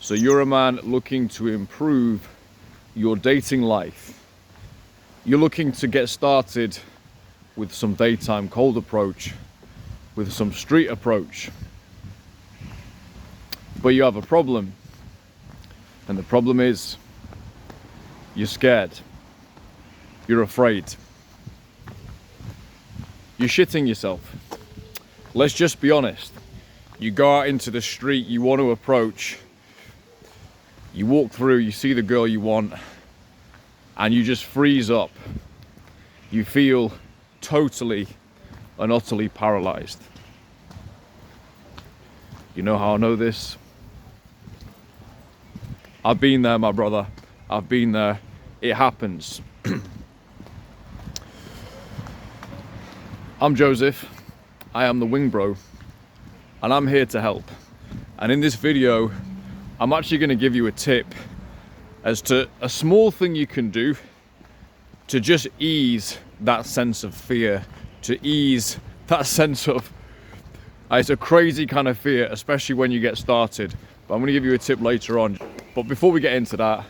So you're a man looking to improve your dating life. You're looking to get started with some daytime cold approach, with some street approach. But you have a problem. And the problem is, you're scared. You're afraid. You're shitting yourself. Let's just be honest. You go out into the street, you want to approach. You walk through, you see the girl you want, and you just freeze up. You feel totally and utterly paralyzed. You know how I know this? I've been there, my brother. I've been there. It happens. I'm Joseph. I am the Wing Bro, and I'm here to help. And in this video, I'm actually going to give you a tip as to a small thing you can do to just ease that sense of fear, to ease that sense of, it's a crazy kind of fear, especially when you get started. But I'm going to give you a tip later on. But before we get into that,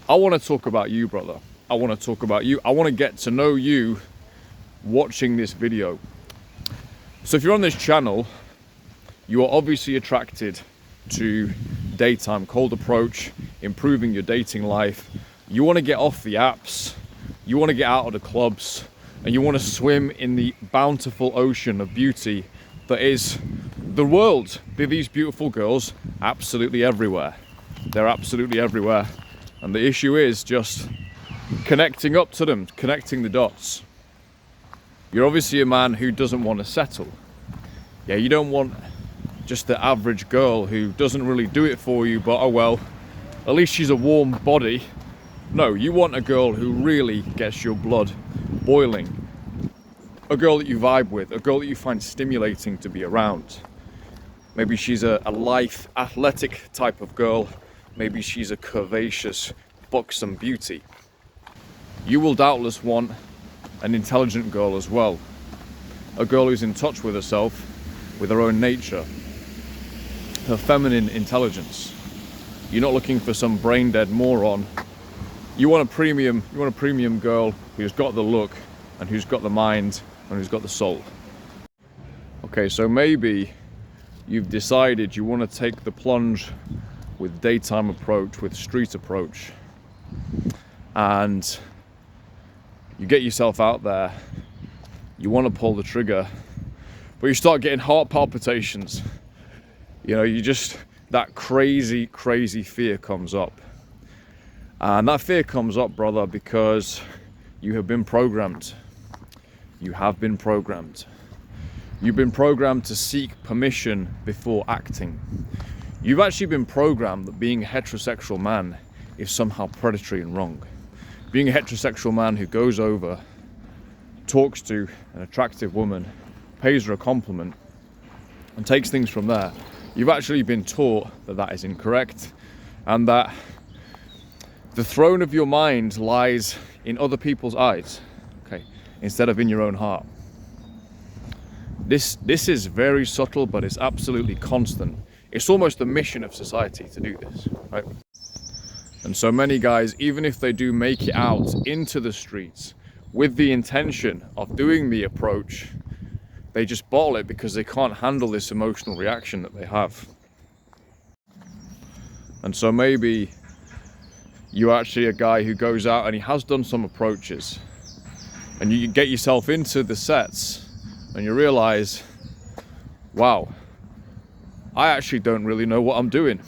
I want to talk about you, brother. I want to talk about you. I want to get to know you watching this video. So if you're on this channel, you are obviously attracted to daytime cold approach, improving your dating life. You want to get off the apps, you want to get out of the clubs, and you want to swim in the bountiful ocean of beauty that is the world. These beautiful girls absolutely everywhere. They're absolutely everywhere. And the issue is just connecting up to them, connecting the dots. You're obviously a man who doesn't want to settle. Yeah, you don't want just the average girl who doesn't really do it for you, but oh well, at least she's a warm body. No, you want a girl who really gets your blood boiling. A girl that you vibe with, a girl that you find stimulating to be around. Maybe she's a lithe, athletic type of girl. Maybe she's a curvaceous, buxom beauty. You will doubtless want an intelligent girl as well. A girl who's in touch with herself, with her own nature, her feminine intelligence. You're not looking for some brain dead moron. You want a premium girl who's got the look and who's got the mind and who's got the soul. Okay, so maybe you've decided you want to take the plunge with daytime approach, with street approach, and you get yourself out there, you want to pull the trigger, but you start getting heart palpitations. You know, that crazy fear comes up. And that fear comes up, brother, because you have been programmed. You have been programmed. You've been programmed to seek permission before acting. You've actually been programmed that being a heterosexual man is somehow predatory and wrong. Being a heterosexual man who goes over, talks to an attractive woman, pays her a compliment, and takes things from there. You've actually been taught that that is incorrect, and that the throne of your mind lies in other people's eyes, okay, instead of in your own heart. This is very subtle, but it's absolutely constant. It's almost the mission of society to do this, right? And so many guys, even if they do make it out into the streets with the intention of doing the approach, they just bottle it because they can't handle this emotional reaction that they have. And so maybe you're actually a guy who goes out and he has done some approaches, and you get yourself into the sets and you realize, wow, I actually don't really know what I'm doing.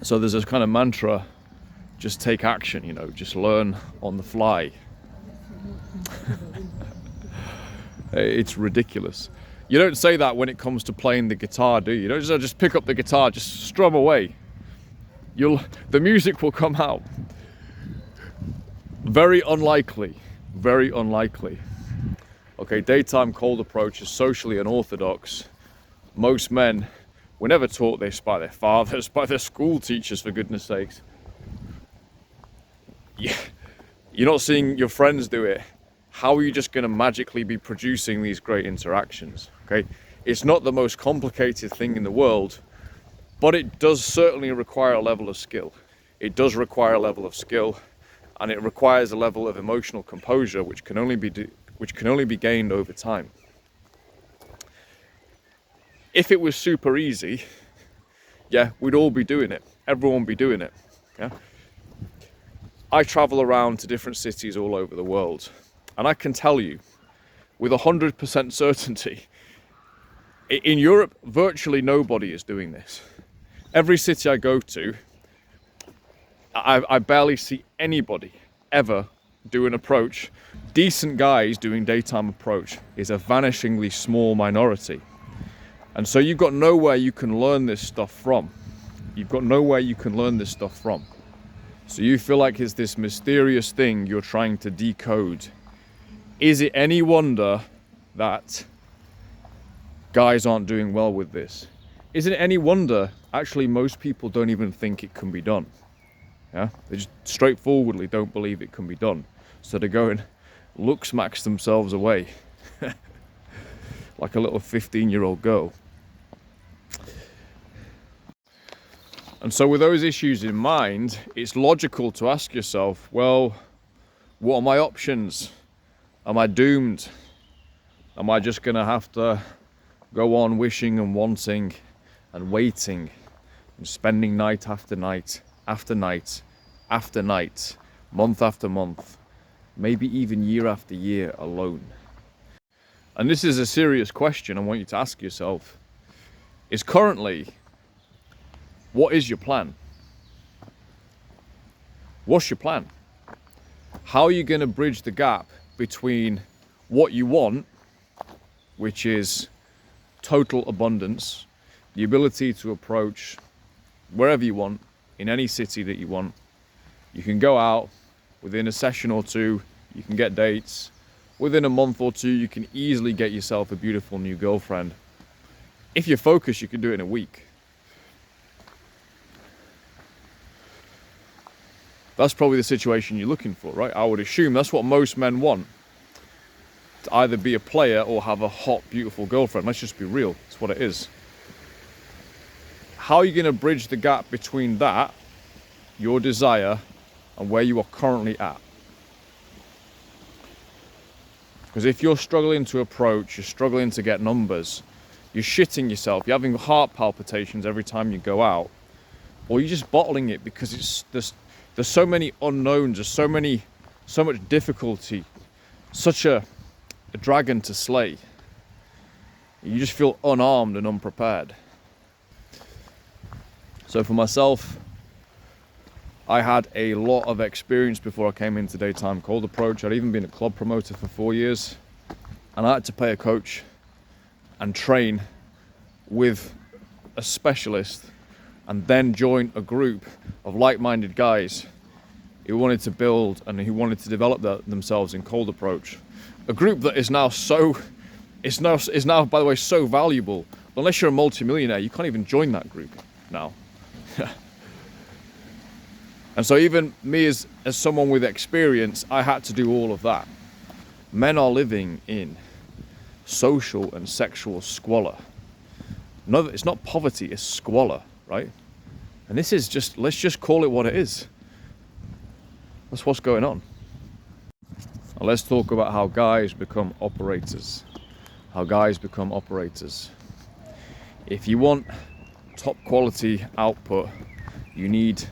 So there's this kind of mantra, just take action, you know, just learn on the fly. It's ridiculous. You don't say that when it comes to playing the guitar, do you? You don't just pick up the guitar, just strum away. The music will come out. Very unlikely, very unlikely. Okay, daytime cold approach is socially unorthodox. Most men were never taught this by their fathers, by their school teachers, for goodness sakes. Yeah, you're not seeing your friends do it. How are you just going to magically be producing these great interactions? Okay, It's not the most complicated thing in the world, but it does certainly require a level of skill. It does require a level of skill, and it requires a level of emotional composure which can only be gained over time. If it was super easy, yeah, we'd all be doing it. Everyone would be doing it. Yeah. I travel around to different cities all over the world, and I can tell you with 100% certainty, in Europe, virtually nobody is doing this. Every city I go to, I barely see anybody ever do an approach. Decent guys doing daytime approach is a vanishingly small minority. And so you've got nowhere you can learn this stuff from. You've got nowhere you can learn this stuff from. So you feel like it's this mysterious thing you're trying to decode. Is it any wonder that guys aren't doing well with this? Is it any wonder actually most people don't even think it can be done? Yeah, they just straightforwardly don't believe it can be done. So they go and look smacks themselves away like a little 15-year-old girl. And so with those issues in mind, it's logical to ask yourself, well, what are my options? Am I doomed? Am I just going to have to go on wishing and wanting and waiting and spending night after night after night after night, month after month, maybe even year after year alone? And this is a serious question I want you to ask yourself. Is currently, what is your plan? What's your plan? How are you going to bridge the gap between what you want, which is total abundance, the ability to approach wherever you want, in any city that you want. You can go out within a session or two, you can get dates. Within a month or two, you can easily get yourself a beautiful new girlfriend. If you're focused, you can do it in a week. That's probably the situation you're looking for, right? I would assume that's what most men want. To either be a player or have a hot, beautiful girlfriend. Let's just be real. It's what it is. How are you going to bridge the gap between that, your desire, and where you are currently at? Because if you're struggling to approach, you're struggling to get numbers, you're shitting yourself, you're having heart palpitations every time you go out, or you're just bottling it because there's so many unknowns, there's so much difficulty, such a dragon to slay. You just feel unarmed and unprepared. So for myself, I had a lot of experience before I came into daytime cold approach. I'd even been a club promoter for 4 years, and I had to pay a coach and train with a specialist, and then join a group of like-minded guys who wanted to build and who wanted to develop themselves in cold approach. A group that is now by the way so valuable. Unless you're a multi-millionaire, you can't even join that group now. And so even me as someone with experience, I had to do all of that. Men are living in social and sexual squalor. No, it's not poverty, it's squalor, right? And this is just, let's just call it what it is. That's what's going on. Now let's talk about how guys become operators. How guys become operators. If you want top quality output, you need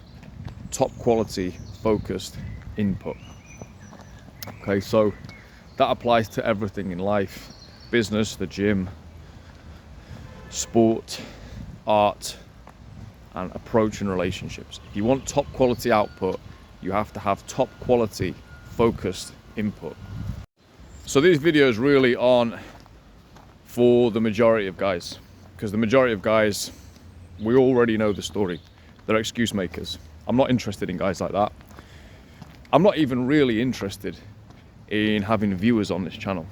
top quality focused input. Okay, so that applies to everything in life: business, the gym, sport, art, and approach and relationships. If you want top quality output, you have to have top quality focused input. So these videos really aren't for the majority of guys, because the majority of guys, we already know the story. They're excuse makers. I'm not interested in guys like that. I'm not even really interested in having viewers on this channel.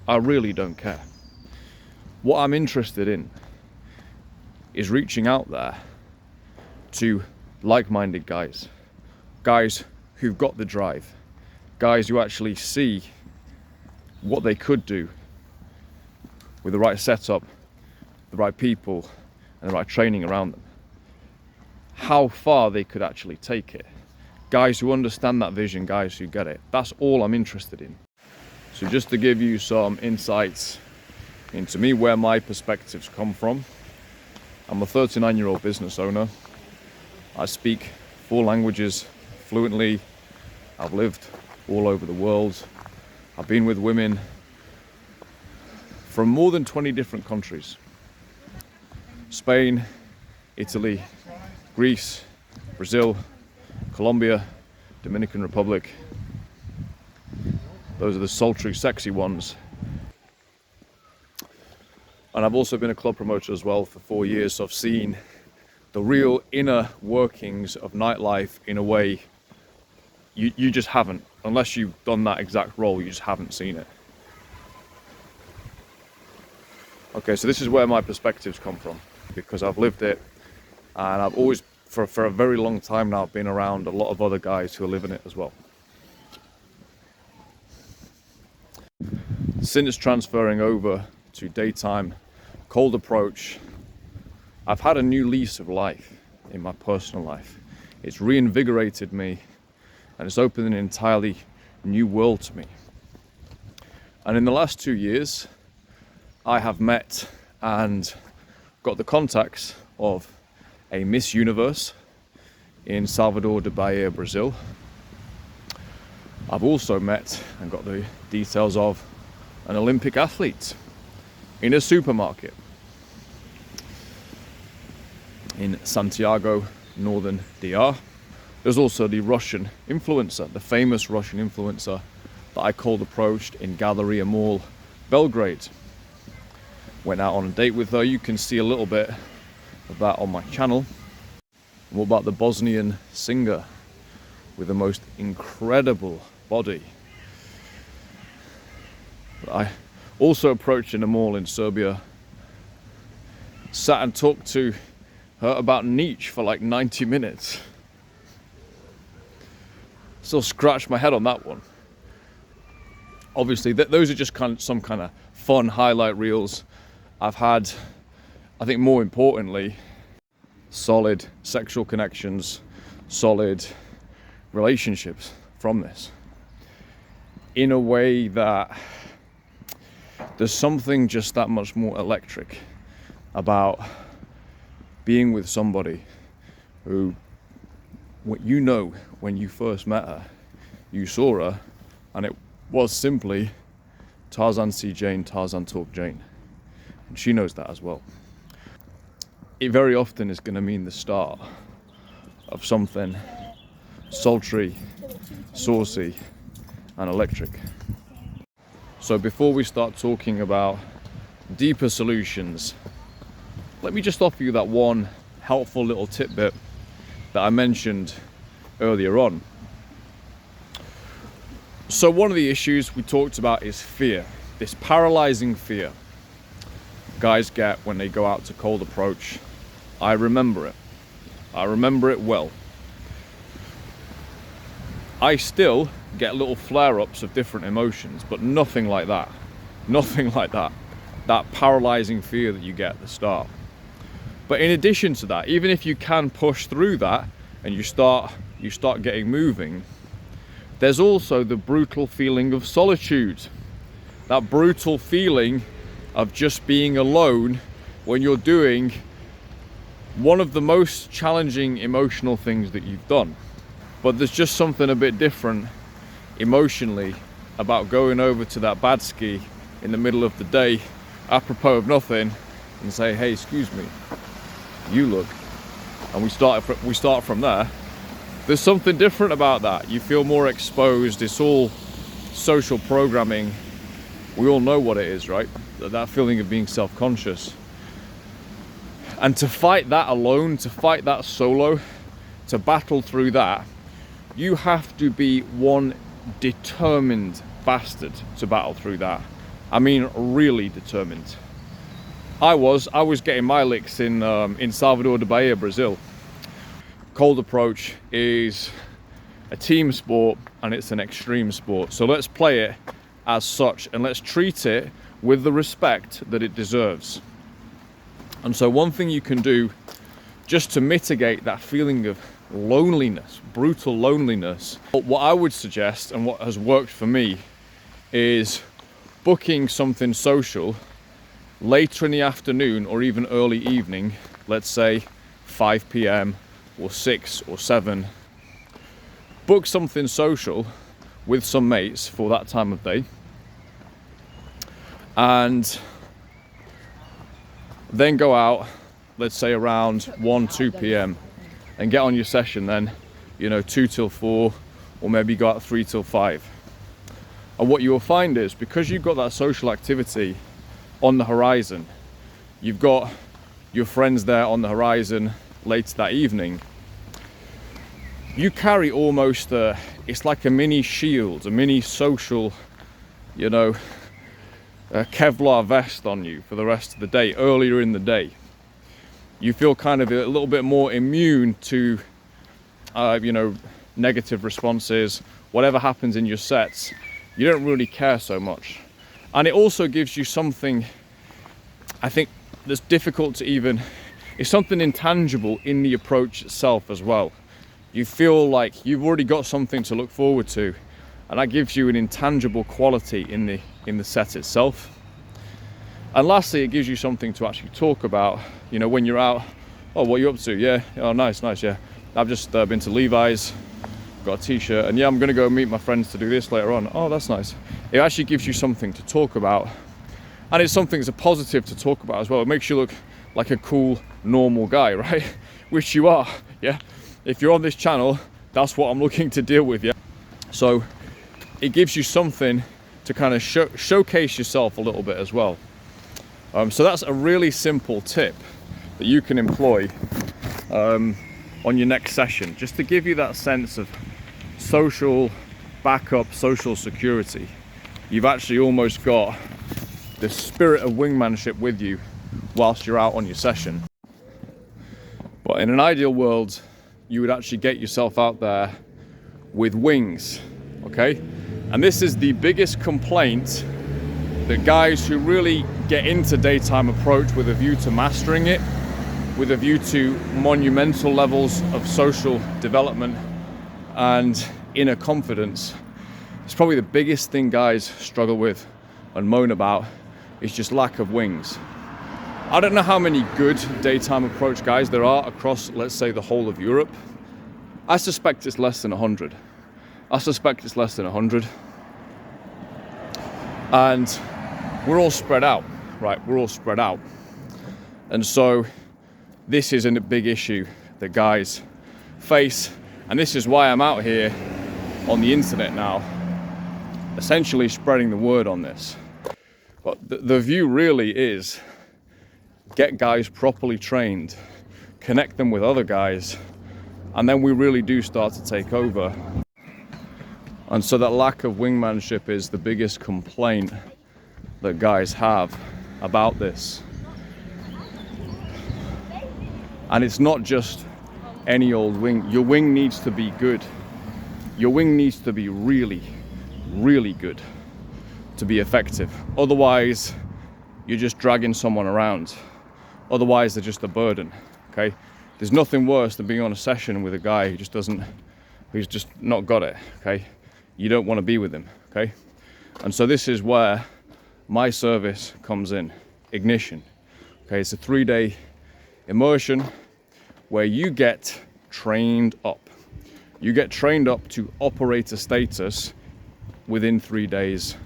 I really don't care. What I'm interested in is reaching out there to like-minded guys, guys who've got the drive, guys who actually see what they could do with the right setup, the right people and the right training around them, how far they could actually take it. Guys who understand that vision, guys who get it. That's all I'm interested in. So just to give you some insights into me, where my perspectives come from. I'm a 39-year-old business owner. I speak 4 languages fluently. I've lived all over the world. I've been with women from more than 20 different countries. Spain, Italy, Greece, Brazil, Colombia, Dominican Republic. Those are the sultry, sexy ones. And I've also been a club promoter as well for 4 years, so I've seen the real inner workings of nightlife in a way you just haven't. Unless you've done that exact role, you just haven't seen it. Okay, so this is where my perspectives come from, because I've lived it, and I've always, for a very long time now, been around a lot of other guys who are living it as well. Since transferring over to daytime cold approach, I've had a new lease of life in my personal life. It's reinvigorated me, and it's opened an entirely new world to me. And in the last 2 years, I have met and got the contacts of a Miss Universe in Salvador de Bahia, Brazil. I've also met and got the details of an Olympic athlete in a supermarket in Santiago, northern DR. There's also the Russian influencer, the famous Russian influencer that I cold approached in Galleria Mall, Belgrade. Went out on a date with her. You can see a little bit of that on my channel. What about the Bosnian singer with the most incredible body? I also approached in a mall in Serbia, sat and talked to her about Nietzsche for like 90 minutes. Still scratch my head on that one. Obviously, those are just some kind of fun highlight reels. I've had, I think more importantly, solid sexual connections, solid relationships from this. In a way that there's something just that much more electric about being with somebody who, you know, when you first met her, you saw her, and it was simply Tarzan see Jane, Tarzan talk Jane. And she knows that as well. It very often is going to mean the start of something sultry, saucy, and electric. So before we start talking about deeper solutions, let me just offer you that one helpful little tidbit that I mentioned earlier on. So one of the issues we talked about is fear, this paralyzing fear guys get when they go out to cold approach. I remember it. I remember it well. I still get little flare-ups of different emotions, but nothing like that. Nothing like that. That paralyzing fear that you get at the start. But in addition to that, even if you can push through that and you start getting moving, there's also the brutal feeling of solitude. That brutal feeling of just being alone when you're doing one of the most challenging emotional things that you've done. But there's just something a bit different emotionally about going over to that bad ski in the middle of the day, apropos of nothing, and say, hey, excuse me, you look. And we start from there. There's something different about that. You feel more exposed. It's all social programming. We all know what it is, right? That feeling of being self-conscious. And to fight that alone, to fight that solo, to battle through that, you have to be one determined bastard to battle through that. I mean, really determined. I was getting my licks in Salvador de Bahia, Brazil. Cold approach is a team sport and it's an extreme sport. So let's play it as such and let's treat it with the respect that it deserves. And so one thing you can do just to mitigate that feeling of loneliness, brutal loneliness, what I would suggest and what has worked for me is booking something social later in the afternoon or even early evening, let's say 5 p.m. or 6 or 7. Book something social with some mates for that time of day, and then go out, let's say around 1, 2 p.m. and get on your session then, 2 till 4, or maybe go out 3 till 5. And what you will find is, because you've got that social activity on the horizon, you've got your friends there on the horizon later that evening, you carry almost it's like a mini shield, a mini social, a Kevlar vest on you for the rest of the day. Earlier in the day, you feel kind of a little bit more immune to, negative responses. Whatever happens in your sets, you don't really care so much. And it also gives you something, I think, that's difficult to even, it's something intangible in the approach itself as well. You feel like you've already got something to look forward to, and that gives you an intangible quality in the set itself. And lastly, it gives you something to actually talk about, when you're out. Oh, what are you up to? Yeah, oh, nice, yeah. I've just been to Levi's, got a t-shirt, and yeah, I'm gonna go meet my friends to do this later on. Oh, that's nice. It actually gives you something to talk about, and it's something that's a positive to talk about as well. It makes you look like a cool, normal guy, right? Which you are, yeah? If you're on this channel, that's what I'm looking to deal with, yeah? So it gives you something to kind of showcase yourself a little bit as well. So that's a really simple tip that you can employ on your next session, just to give you that sense of social backup, social security. You've actually almost got the spirit of wingmanship with you whilst you're out on your session. But in an ideal world, you would actually get yourself out there with wings, okay? And this is the biggest complaint that guys who really get into daytime approach with a view to mastering it, with a view to monumental levels of social development and inner confidence, it's probably the biggest thing guys struggle with and moan about, is just lack of wings. I don't know how many good daytime approach guys there are across, let's say, the whole of Europe. I suspect it's less than 100. And we're all spread out, right? We're all spread out. And so this is a big issue that guys face. And this is why I'm out here on the internet now, essentially spreading the word on this. But the view really is, get guys properly trained, connect them with other guys, and then we really do start to take over. And so that lack of wingmanship is the biggest complaint that guys have about this. And it's not just any old wing. Your wing needs to be good. Your wing needs to be really, really good to be effective. Otherwise, you're just dragging someone around. Otherwise, they're just a burden, okay? There's nothing worse than being on a session with a guy who's just not got it, okay? You don't want to be with him, okay? And so this is where my service comes in, Ignition. Okay, it's a 3-day immersion where you get trained up. You get trained up to operator status within 3 days.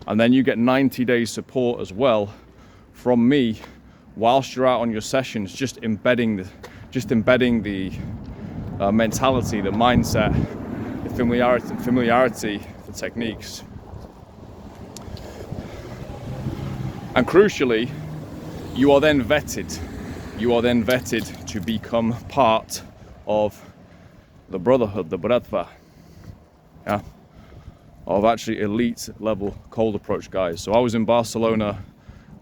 And then you get 90 days support as well from me whilst you're out on your sessions, just embedding the mentality, the mindset, the familiarity, the techniques. And crucially, you are then vetted. You are then vetted to become part of the brotherhood, the bratva, yeah, of actually elite level cold approach guys. So I was in Barcelona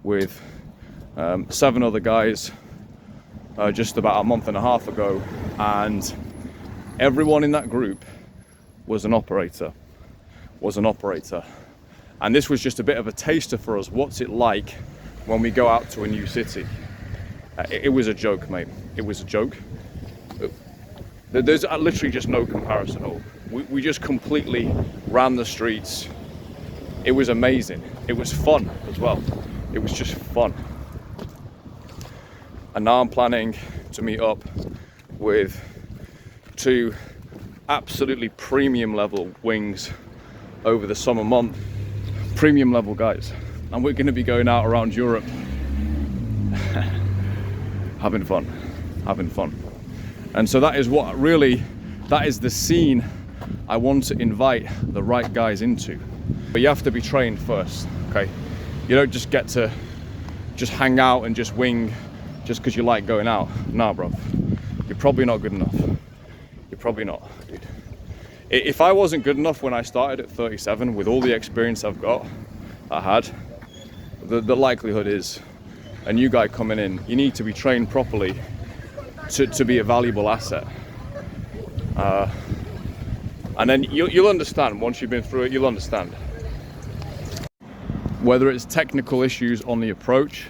with 7 other guys just about a month and a half ago, and everyone in that group was an operator. And this was just a bit of a taster for us. What's it like when we go out to a new city? It was a joke, mate. It was a joke. There's literally just no comparison at all. We just completely ran the streets. It was amazing. It was fun as well. It was just fun. And now I'm planning to meet up with 2 absolutely premium level wings over the summer month. Premium level guys. And we're going to be going out around Europe having fun. And so that is what really, that is the scene I want to invite the right guys into. But you have to be trained first, okay? You don't just get to just hang out and just wing just because you like going out. Nah, bro. You're probably not good enough. You're probably not, dude. If I wasn't good enough when I started at 37 with all the experience I had, the likelihood is a new guy coming in, you need to be trained properly to be a valuable asset. And then you'll understand, once you've been through it, you'll understand. Whether it's technical issues on the approach,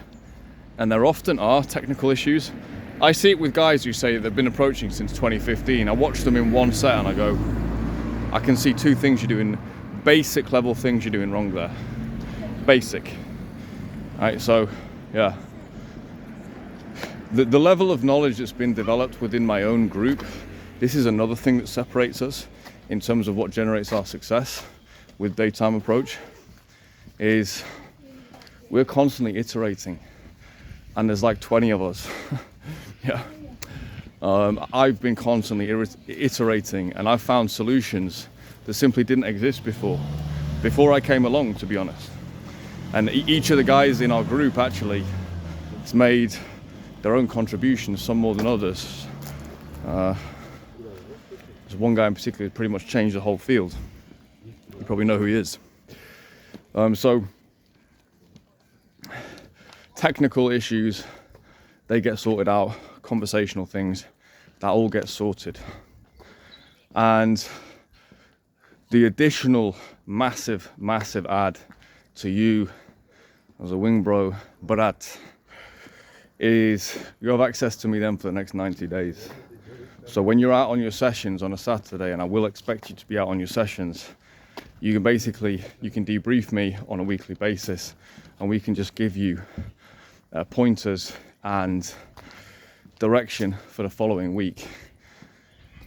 and there often are technical issues. I see it with guys who say they've been approaching since 2015. I watch them in one set and I go, I can see 2 things you're doing, basic level things you're doing wrong there. Basic. Right, so yeah. The level of knowledge that's been developed within my own group, this is another thing that separates us in terms of what generates our success with daytime approach, is we're constantly iterating. And there's like 20 of us. Yeah. I've been constantly iterating, and I've found solutions that simply didn't exist before I came along, to be honest. And each of the guys in our group actually has made their own contributions, some more than others. There's one guy in particular who pretty much changed the whole field. You probably know who he is. So technical issues, they get sorted out. Conversational things, that all gets sorted. And the additional massive add to you as a wing bro, Brat, is you have access to me then for the next 90 days. So when you're out on your sessions on a Saturday, and I will expect you to be out on your sessions, you can debrief me on a weekly basis, and we can just give you pointers and direction for the following week.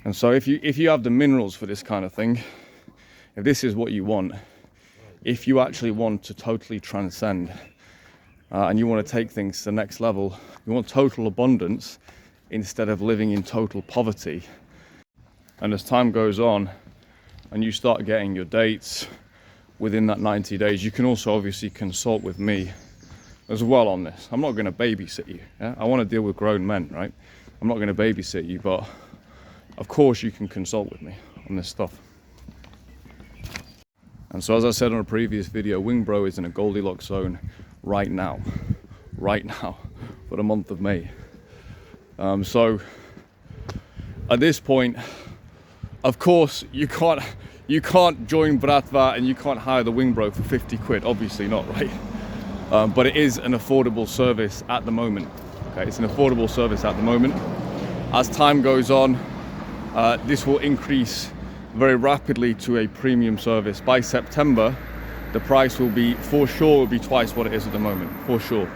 And so if you have the minerals for this kind of thing, if this is what you want, if you actually want to totally transcend and you want to take things to the next level, you want total abundance instead of living in total poverty. And as time goes on and you start getting your dates within that 90 days, you can also obviously consult with me as well on this. I'm not going to babysit you. Yeah? I want to deal with grown men, right? I'm not going to babysit you, but of course you can consult with me on this stuff. And so as I said on a previous video, Wing Bro is in a Goldilocks zone right now for the month of May. So at this point, of course, you can't join Bratva and you can't hire the Wing Bro for 50 quid, obviously not, right? But it is an affordable service at the moment. Okay, it's an affordable service at the moment. As time goes on, this will increase very rapidly to a premium service. By September, the price will be, for sure, will be twice what it is at the moment, for sure.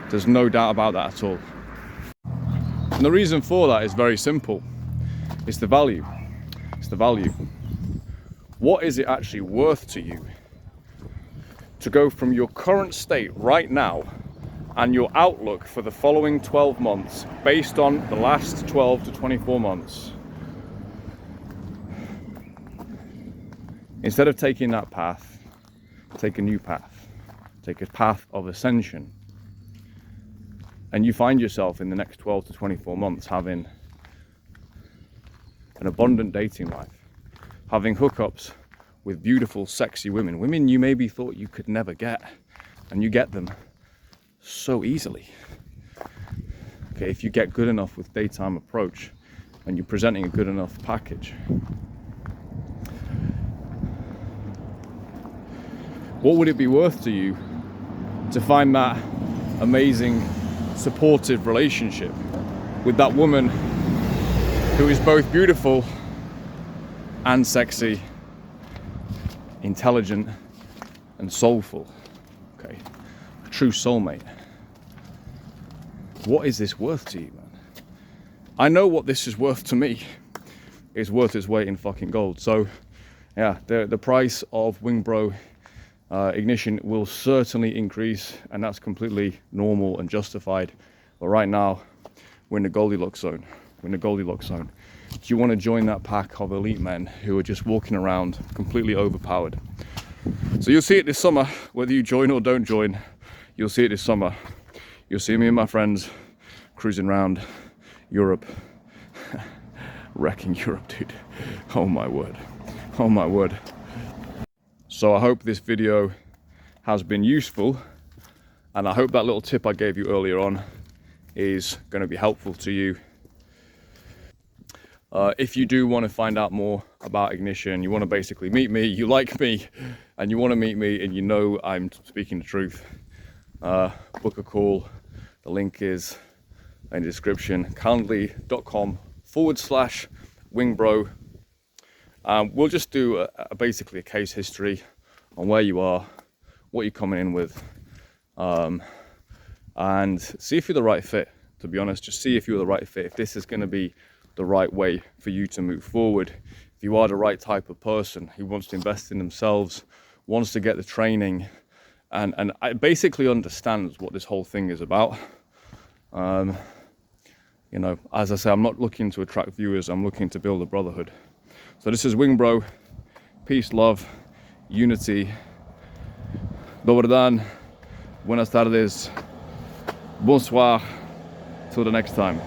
There's no doubt about that at all. And the reason for that is very simple. It's the value. It's the value. What is it actually worth to you to go from your current state right now and your outlook for the following 12 months based on the last 12 to 24 months? Instead of taking that path, take a new path. Take a path of ascension. And you find yourself in the next 12 to 24 months having an abundant dating life, having hookups with beautiful, sexy women you maybe thought you could never get, and you get them so easily. Okay, if you get good enough with daytime approach and you're presenting a good enough package. What would it be worth to you to find that amazing supportive relationship with that woman who is both beautiful and sexy, intelligent and soulful. Okay, a true soulmate. What is this worth to you, man? I know what this is worth to me. It's worth its weight in fucking gold. So yeah, the price of Wingbro ignition will certainly increase, and that's completely normal and justified. But right now, we're in the Goldilocks zone. We're in the Goldilocks zone. Do you want to join that pack of elite men who are just walking around completely overpowered? So you'll see it this summer, whether you join or don't join. You'll see it this summer. You'll see me and my friends cruising around Europe, wrecking Europe, dude. Oh my word. Oh my word. So I hope this video has been useful, and I hope that little tip I gave you earlier on is going to be helpful to you. If you do want to find out more about ignition, you want to basically meet me, you like me, and you want to meet me, and you know I'm speaking the truth, book a call. The link is in the description, calendly.com/wingbro. We'll just do basically a case history on where you are, what you're coming in with, and see if you're the right fit. To be honest, just see if you're the right fit, if this is going to be the right way for you to move forward, if you are the right type of person who wants to invest in themselves, wants to get the training, and basically understands what this whole thing is about. You know, as I say, I'm not looking to attract viewers, I'm looking to build a brotherhood. So this is Wingbro. Peace, love, unity. Dobar dan, buenas tardes, bonsoir, till the next time.